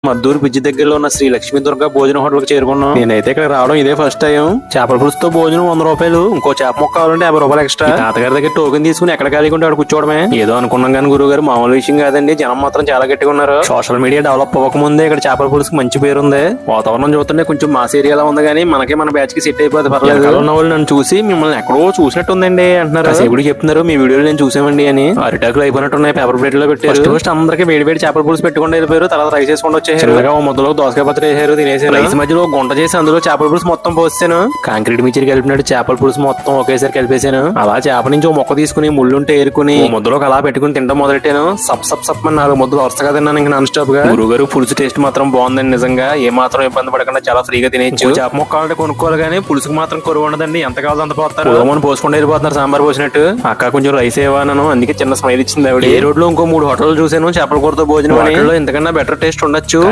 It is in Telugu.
మద్దూరు బ్రిడ్జి దగ్గరలో ఉన్న శ్రీ లక్ష్మీ దుర్గా భోజన హోటల్ కి చేరుకున్నాం. నేనైతే ఇక్కడ రావడం ఇదే ఫస్ట్ టైం. చేపల పులుసుతో భోజనం 100 రూపాయలు, ఇంకో చేప ముక్క కావాలంటే 50 రూపాయలు ఎక్స్ట్రా. తాతగారి దగ్గర టోకెన్ తీసుకుని ఎక్కడ ఖాళీగా ఉంటే అక్కడ కూర్చోవడమే. ఏదో అనుకున్నాం కానీ గురువు గారు మామూలు విషయం కాదండి. జనం మాత్రం చాలా గట్టిగా ఉన్నారు. సోషల్ మీడియా డెవలప్ అవ్వకముందే ఇక్కడ చేపల పులుసుకి మంచి పేరుంది. వాతావరణం చూస్తుంటే కొంచెం మాస్ ఏరియాలో ఉంది కానీ మనకి మన బ్యాచ్ కి సెట్ అయిపోతే పర్లేదు. ఉన్న వాళ్ళు నన్ను చూసి మిమ్మల్ని ఎక్కడో చూసినట్టుందండి అంటున్నారు. సేపుడు చెప్తున్నారు మీ వీడియోలు నేను చూసామండి అని. అరిటాకులు అయిపోయినట్టున్నాయి, పేపర్ ప్లేట్ లో పెట్టారు. ఫస్ట్ అందరికి వేడి వేడి చేపల పులుసు పెట్టుకుంటూ వెళ్ళిపోయారు. తర్వాత రైస్ వేసుకుంటూ వచ్చేసారు. మొదలు దోసకాయ పత్రి వేసారు, తినేసారు. రైస్ మధ్యలో గుంట చేసి అందులో చేపల పులుసు మొత్తం పోసాను. కాంక్రీట్ మిక్చర్ కలిపినట్టు చేపల పులుసు మొత్తం ఒకేసారి కలిపేశాను. అలా చేప నుంచి ఒక మొక్క తీసుకుని ముళ్ళుంటే ఏరుకుని ముద్దలోకి అలా పెట్టుకుని తింటాం మొదలెట్టాను. సప్ సప్ సప్ అని 4 ముద్దలు వరుసగా తిన్నాను ఇంకా నాన్ స్టాప్ గా. గురుగారు పులుసు టేస్ట్ మాత్రం బాగుందండి. నిజంగా ఏ మాత్రం ఇబ్బంది పడకుండా చాలా ఫ్రీగా తినేచ్చు. చేప మొక్క కావాలంటే కొనుక్కోవాలి కానీ పులుసుకు మాత్రం కొరువు ఉండదండి. ఎంత కావాలో అంత పోతారు. పోసుకుంటే వెళ్ళిపోతున్నారు సాంబార్ పోసినట్టు. అక్క కొంచెం రైస్ ఇవ్వను, అందుకే చిన్న స్మైల్ ఇచ్చింది ఆవిడ. ఏ రోడ్ లో ఇంకో 3 హోటల్ చూసాను చేపల కూరతో భోజనం. వాటిలో ఇంతకన్నా బెటర్ టేస్ట్ ఉండొచ్చు.